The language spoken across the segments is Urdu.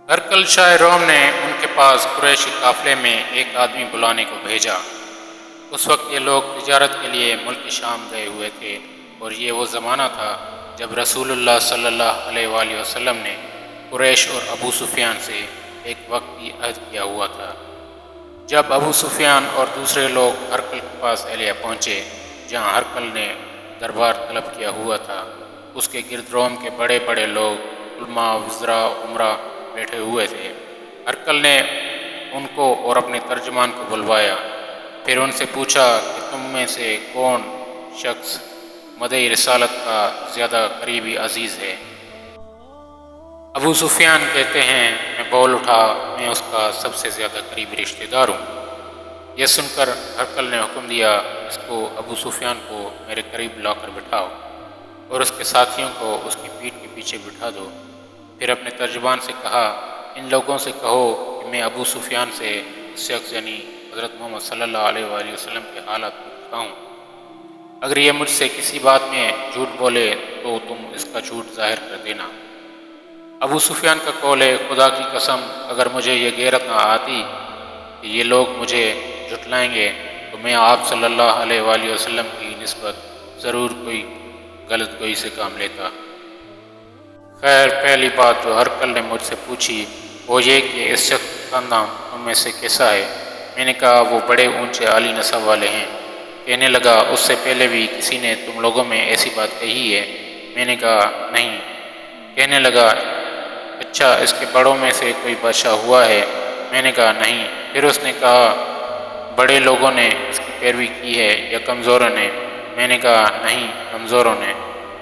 ہرقل شاہ روم نے ان کے پاس قریشی قافلے میں ایک آدمی بلانے کو بھیجا۔ اس وقت یہ لوگ تجارت کے لیے ملک شام گئے ہوئے تھے، اور یہ وہ زمانہ تھا جب رسول اللہ صلی اللہ علیہ وآلہ وسلم نے قریش اور ابو سفیان سے ایک وقتی عہد کیا ہوا تھا۔ جب ابو سفیان اور دوسرے لوگ ہرقل کے پاس اہلیہ پہنچے، جہاں ہرقل نے دربار طلب کیا ہوا تھا، اس کے گرد روم کے بڑے بڑے لوگ، علماء، وزراء، عمرا بیٹھے ہوئے تھے۔ ہرقل نے ان کو اور اپنے ترجمان کو بلوایا، پھر ان سے پوچھا کہ تم میں سے کون شخص مدعی رسالت کا زیادہ قریبی عزیز ہے؟ ابو سفیان کہتے ہیں، میں بول اٹھا، میں اس کا سب سے زیادہ قریبی رشتہ دار ہوں۔ یہ سن کر ہرقل نے حکم دیا، اس کو ابو سفیان کو میرے قریب لا کر بٹھاؤ اور اس کے ساتھیوں کو اس کی پیٹھ کے پیچھے بٹھا دو۔ پھر اپنے ترجمان سے کہا، ان لوگوں سے کہو کہ میں ابو سفیان سے اس شخص یعنی حضرت محمد صلی اللہ علیہ وآلہ وسلم کے حالات پوچھتا ہوں۔ اگر یہ مجھ سے کسی بات میں جھوٹ بولے تو تم اس کا جھوٹ ظاہر کر دینا۔ ابو سفیان کا قول ہے، خدا کی قسم، اگر مجھے یہ غیرت نہ آتی کہ یہ لوگ مجھے جھٹلائیں گے تو میں آپ صلی اللہ علیہ وآلہ وسلم کی نسبت ضرور کوئی غلط گوئی سے کام لیتا۔ خیر، پہلی بات جو ہرقل نے مجھ سے پوچھی وہ یہ کہ اس شخص کا خاندان تم میں سے کیسا ہے؟ میں نے کہا، وہ بڑے اونچے عالی نسب والے ہیں۔ کہنے لگا، اس سے پہلے بھی کسی نے تم لوگوں میں ایسی بات کہی ہے؟ میں نے کہا، نہیں۔ کہنے لگا، اچھا، اس کے بڑوں میں سے کوئی بادشاہ ہوا ہے؟ میں نے کہا، نہیں۔ پھر اس نے کہا، بڑے لوگوں نے اس کی پیروی کی ہے یا کمزوروں نے؟ میں نے کہا، نہیں، کمزوروں نے۔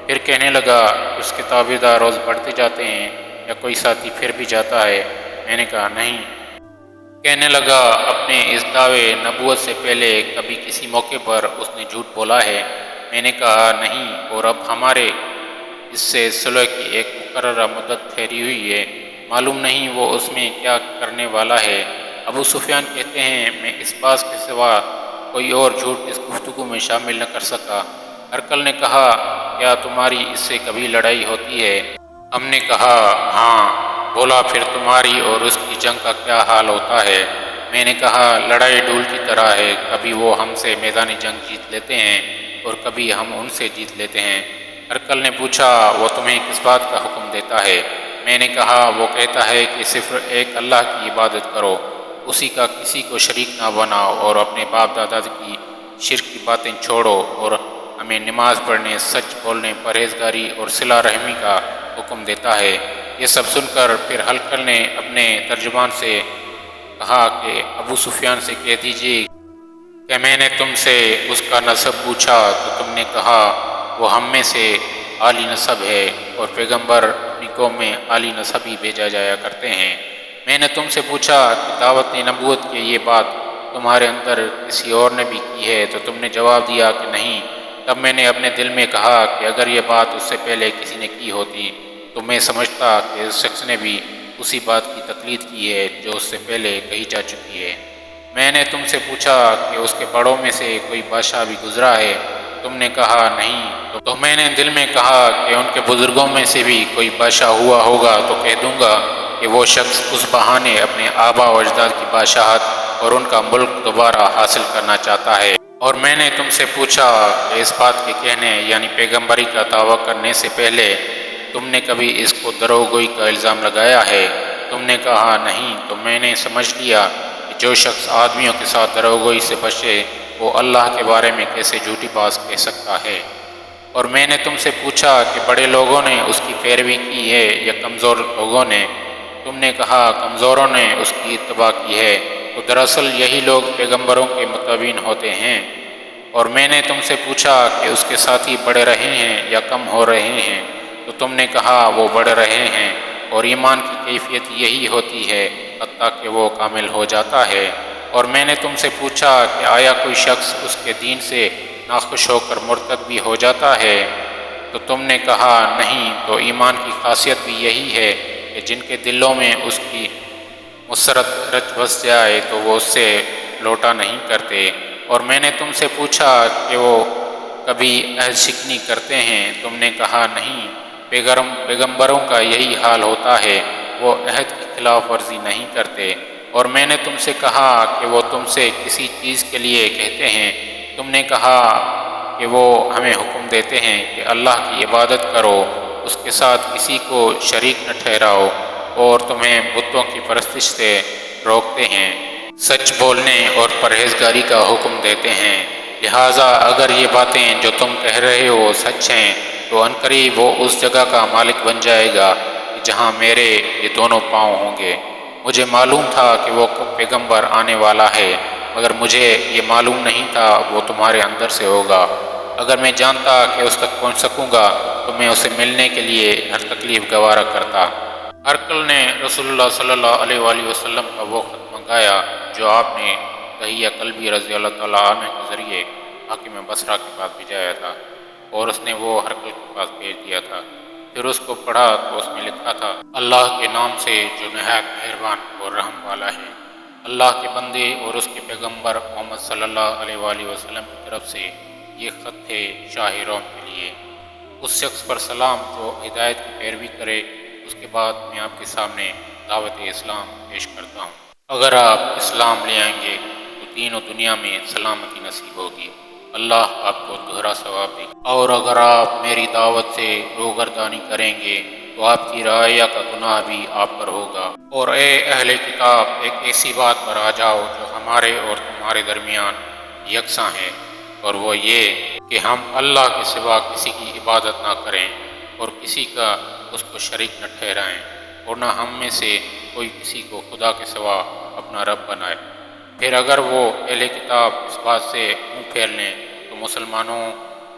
پھر کہنے لگا، اس کے تابعدار روز بڑھتے جاتے ہیں یا کوئی ساتھی پھر بھی جاتا ہے؟ میں نے کہا، نہیں۔ کہنے لگا، اپنے اس دعوے نبوت سے پہلے کبھی کسی موقع پر اس نے جھوٹ بولا ہے؟ میں نے کہا، نہیں، اور اب ہمارے اس سے صلح کی ایک مقررہ مدت ٹھہری ہوئی ہے، معلوم نہیں وہ اس میں کیا کرنے والا ہے۔ ابو سفیان کہتے ہیں، میں اس بات کے سوا کوئی اور جھوٹ اس گفتگو میں شامل نہ کر سکا۔ ہرقل نے کہا، کیا تمہاری اس سے کبھی لڑائی ہوتی ہے؟ ہم نے کہا، ہاں۔ بولا، پھر تمہاری اور اس کی جنگ کا کیا حال ہوتا ہے؟ میں نے کہا، لڑائی ڈول کی طرح ہے، کبھی وہ ہم سے میدان جنگ جیت لیتے ہیں اور کبھی ہم ان سے جیت لیتے ہیں۔ ہرقل نے پوچھا، وہ تمہیں کس بات کا حکم دیتا ہے؟ میں نے کہا، وہ کہتا ہے کہ صرف ایک اللہ کی عبادت کرو، اسی کا کسی کو شریک نہ بناؤ، اور اپنے باپ دادا کی شرک کی باتیں چھوڑو، اور ہمیں نماز پڑھنے، سچ بولنے، پرہیزگاری اور صلہ رحمی کا حکم دیتا ہے۔ یہ سب سن کر پھر ہرقل نے اپنے ترجمان سے کہا کہ ابو سفیان سے کہہ دیجیے کہ میں نے تم سے اس کا نسب پوچھا تو تم نے کہا وہ ہم میں سے عالی نسب ہے، اور پیغمبر اپنی قوم میں عالی نسب ہی بھیجا جایا کرتے ہیں۔ میں نے تم سے پوچھا کہ دعوت نبوت کی یہ بات تمہارے اندر کسی اور نے بھی کی ہے تو تم نے جواب دیا کہ نہیں۔ تب میں نے اپنے دل میں کہا کہ اگر یہ بات اس سے پہلے کسی نے کی ہوتی تو میں سمجھتا کہ اس شخص نے بھی اسی بات کی تقلید کی ہے جو اس سے پہلے کہی جا چکی ہے۔ میں نے تم سے پوچھا کہ اس کے بڑوں میں سے کوئی بادشاہ بھی گزرا ہے؟ تم نے کہا، نہیں۔ تو میں نے دل میں کہا کہ ان کے بزرگوں میں سے بھی کوئی بادشاہ ہوا ہوگا تو کہہ دوں گا کہ وہ شخص اس بہانے اپنے آبا و اجداد کی بادشاہت اور ان کا ملک دوبارہ حاصل کرنا چاہتا ہے۔ اور میں نے تم سے پوچھا کہ اس بات کے کہنے یعنی پیغمبری کا دعویٰ کرنے سے پہلے تم نے کبھی اس کو دروغگوئی کا الزام لگایا ہے؟ تم نے کہا، نہیں۔ تو میں نے سمجھ لیا کہ جو شخص آدمیوں کے ساتھ دروغگوئی سے بچے وہ اللہ کے بارے میں کیسے جھوٹی بات کہہ سکتا ہے۔ اور میں نے تم سے پوچھا کہ بڑے لوگوں نے اس کی پیروی کی ہے یا کمزور لوگوں نے؟ تم نے کہا، کمزوروں نے اس کی اتباع کی ہے۔ تو دراصل یہی لوگ پیغمبروں کے متبعین ہوتے ہیں۔ اور میں نے تم سے پوچھا کہ اس کے ساتھی بڑھ رہے ہیں یا کم ہو رہے ہیں؟ تو تم نے کہا، وہ بڑھ رہے ہیں، اور ایمان کی کیفیت یہی ہوتی ہے حتیٰ کہ وہ کامل ہو جاتا ہے۔ اور میں نے تم سے پوچھا کہ آیا کوئی شخص اس کے دین سے ناخوش ہو کر مرتد بھی ہو جاتا ہے؟ تو تم نے کہا، نہیں۔ تو ایمان کی خاصیت بھی یہی ہے کہ جن کے دلوں میں اس کی مسرت رچ بس جائے تو وہ اس سے لوٹا نہیں کرتے۔ اور میں نے تم سے پوچھا کہ وہ کبھی عہد شکنی کرتے ہیں؟ تم نے کہا، نہیں۔ پیغمبروں کا یہی حال ہوتا ہے، وہ عہد کی خلاف ورزی نہیں کرتے، اور میں نے تم سے کہا کہ وہ تم سے کسی چیز کے لیے کہتے ہیں، تم نے کہا کہ وہ ہمیں حکم دیتے ہیں کہ اللہ کی عبادت کرو، اس کے ساتھ کسی کو شریک نہ ٹھہراؤ، اور تمہیں بتوں کی پرستش سے روکتے ہیں، سچ بولنے اور پرہیزگاری کا حکم دیتے ہیں۔ لہٰذا اگر یہ باتیں جو تم کہہ رہے ہو سچ ہیں تو عنقریب وہ اس جگہ کا مالک بن جائے گا جہاں میرے یہ دونوں پاؤں ہوں گے۔ مجھے معلوم تھا کہ وہ پیغمبر آنے والا ہے، مگر مجھے یہ معلوم نہیں تھا وہ تمہارے اندر سے ہوگا۔ اگر میں جانتا کہ اس تک پہنچ سکوں گا تو میں اسے ملنے کے لیے ہر تکلیف گوارا کرتا۔ ہرقل نے رسول اللہ صلی اللہ علیہ وآلہ وسلم کا وہ خط منگایا جو آپ نے دحیہ کلبی رضی اللہ تعالیٰ عنہ کے ذریعے حاکم بصرہ کے پاس بھیجایا تھا، اور اس نے وہ ہرقل کے پاس بھیج دیا تھا۔ پھر اس کو پڑھا تو اس میں لکھا تھا، اللہ کے نام سے جو نہایت مہربان اور رحم والا ہے۔ اللہ کے بندے اور اس کے پیغمبر محمد صلی اللہ علیہ وآلہ وسلم کی طرف سے یہ خط ہے شاہ روم کے لیے۔ اس شخص پر سلام جو ہدایت کی پیروی کرے۔ اس کے بعد میں آپ کے سامنے دعوت اسلام پیش کرتا ہوں۔ اگر آپ اسلام لے آئیں گے تو دین و دنیا میں سلامتی نصیب ہوگی، اللہ آپ کو دوہرا ثواب دے گا، اور اگر آپ میری دعوت سے روگردانی کریں گے تو آپ کی رعایا کا گناہ بھی آپ پر ہوگا۔ اور اے اہل کتاب، ایک ایسی بات پر آ جاؤ جو ہمارے اور تمہارے درمیان یکساں ہے، اور وہ یہ کہ ہم اللہ کے سوا کسی کی عبادت نہ کریں اور کسی کا اس کو شریک نہ ٹھہرائیں، اور نہ ہم میں سے کوئی کسی کو خدا کے سوا اپنا رب بنائے۔ پھر اگر وہ اہل کتاب اس بات سے منہ پھیر لیں تو مسلمانوں،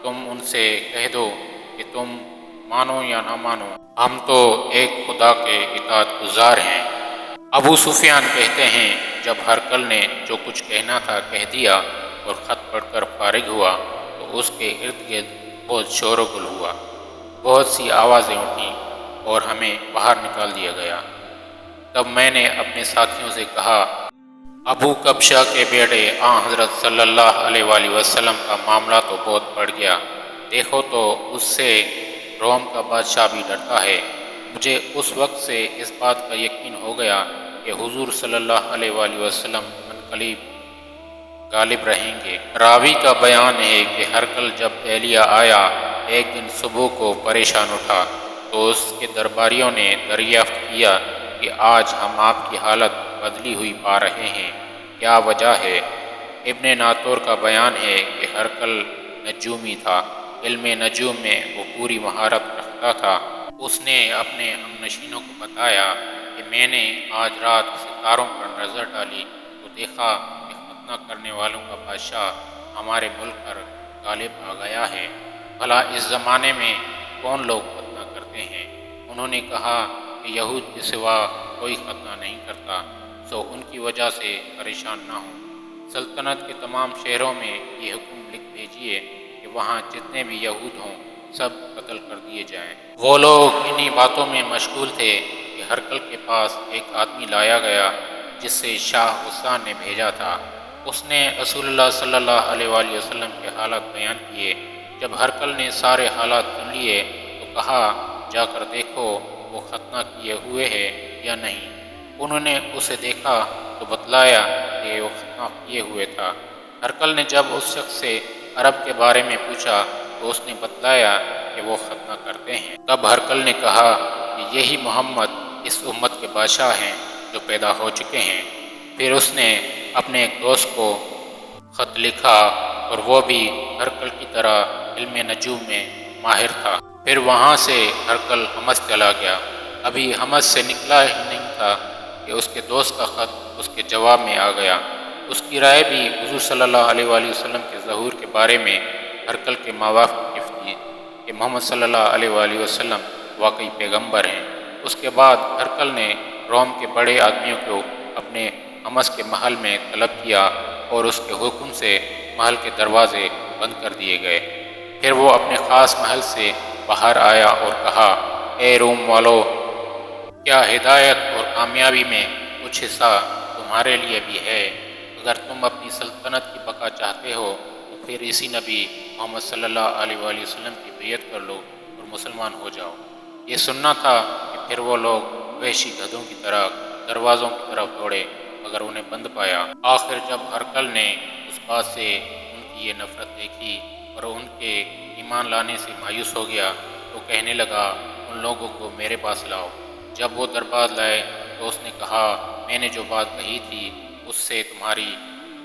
تم ان سے کہہ دو کہ تم مانو یا نہ مانو، ہم تو ایک خدا کے اطاعت گزار ہیں۔ ابو سفیان کہتے ہیں، جب ہرقل نے جو کچھ کہنا تھا کہہ دیا اور خط پڑھ کر فارغ ہوا تو اس کے ارد گرد بہت شور و گل ہوا، بہت سی آوازیں اٹھیں اور ہمیں باہر نکال دیا گیا۔ تب میں نے اپنے ساتھیوں سے کہا، ابو کبشہ کے بیٹے آن حضرت صلی اللہ علیہ وآلہ وسلم کا معاملہ تو بہت بڑھ گیا، دیکھو تو اس سے روم کا بادشاہ بھی ڈرتا ہے۔ مجھے اس وقت سے اس بات کا یقین ہو گیا کہ حضور صلی اللہ علیہ وآلہ وسلم عنقریب غالب رہیں گے۔ راوی کا بیان ہے کہ ہرقل جب اہلیہ آیا، ایک دن صبح کو پریشان اٹھا تو اس کے درباریوں نے دریافت کیا کہ آج ہم آپ کی حالت بدلی ہوئی پا رہے ہیں، کیا وجہ ہے؟ ابن ناطور کا بیان ہے کہ ہرقل نجومی تھا، علم نجوم میں وہ پوری مہارت رکھتا تھا۔ اس نے اپنے ہمنشینوں کو بتایا کہ میں نے آج رات ستاروں پر نظر ڈالی تو دیکھا کہ ختنہ کرنے والوں کا بادشاہ ہمارے ملک پر غالب آ گیا ہے۔ بھلا اس زمانے میں کون لوگ ختنہ کرتے ہیں؟ انہوں نے کہا کہ یہود کے سوا کوئی ختنہ نہیں کرتا، سو ان کی وجہ سے پریشان نہ ہوں۔ سلطنت کے تمام شہروں میں یہ حکم لکھ بھیجیے کہ وہاں جتنے بھی یہود ہوں سب قتل کر دیے جائیں۔ وہ لوگ انہی باتوں میں مشغول تھے کہ ہرقل کے پاس ایک آدمی لایا گیا جس سے شاہ غسان نے بھیجا تھا۔ اس نے رسول اللہ صلی اللہ علیہ وآلہ وسلم کے حالات بیان کیے۔ جب ہرقل نے سارے حالات سن لیے تو کہا، جا کر دیکھو وہ ختنہ کیے ہوئے ہے یا نہیں۔ انہوں نے اسے دیکھا تو بتلایا کہ وہ ختنہ کیے ہوئے تھا۔ ہرقل نے جب اس شخص سے عرب کے بارے میں پوچھا تو اس نے بتلایا کہ وہ ختنہ کرتے ہیں۔ تب ہرقل نے کہا کہ یہی محمد اس امت کے بادشاہ ہیں جو پیدا ہو چکے ہیں۔ پھر اس نے اپنے ایک دوست کو خط لکھا اور وہ بھی ہرقل کی طرح علم نجوم میں ماہر تھا۔ پھر وہاں سے ہرقل حمص چلا گیا۔ ابھی حمص سے نکلا ہی نہیں تھا کہ اس کے دوست کا خط اس کے جواب میں آ گیا۔ اس کی رائے بھی حضور صلی اللہ علیہ وآلہ وسلم کے ظہور کے بارے میں ہرقل کے موافق تھی کہ محمد صلی اللہ علیہ وآلہ وسلم واقعی پیغمبر ہیں۔ اس کے بعد ہرقل نے روم کے بڑے آدمیوں کو اپنے حمص کے محل میں طلب کیا اور اس کے حکم سے محل کے دروازے بند کر دیے گئے۔ پھر وہ اپنے خاص محل سے باہر آیا اور کہا، اے روم والو، کیا ہدایت اور کامیابی میں کچھ حصہ تمہارے لیے بھی ہے؟ اگر تم اپنی سلطنت کی بقا چاہتے ہو تو پھر اسی نبی محمد صلی اللہ علیہ وآلہ وسلم کی بیعت کر لو اور مسلمان ہو جاؤ۔ یہ سننا تھا کہ پھر وہ لوگ وحشی گدھوں کی طرح دروازوں کی طرف دوڑے مگر انہیں بند پایا۔ آخر جب ہرکل نے اس بات سے ان کی یہ نفرت دیکھی اور ان کے ایمان لانے سے مایوس ہو گیا تو کہنے لگا ان لوگوں کو میرے پاس لاؤ۔ جب وہ درباز لائے تو اس نے کہا میں نے جو بات کہی تھی اس سے تمہاری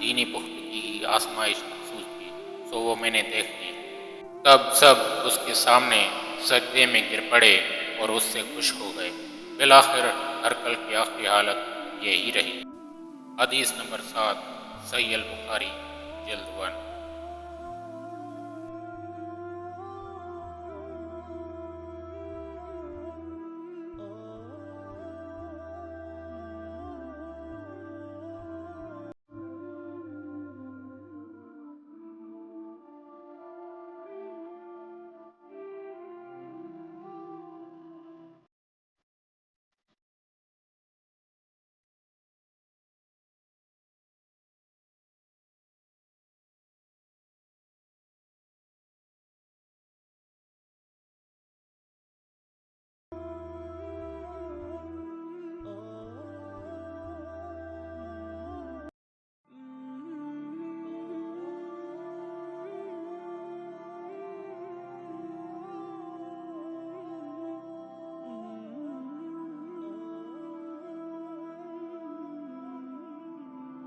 دینی پختگی کی آزمائش محسوس تھی سو وہ میں نے دیکھ لی۔ تب سب اس کے سامنے سجدے میں گر پڑے اور اس سے خوش ہو گئے۔ بالآخر ہرکل کی آخری حالت یہی رہی۔ حدیث نمبر 7 صحیح البخاری جلد 1۔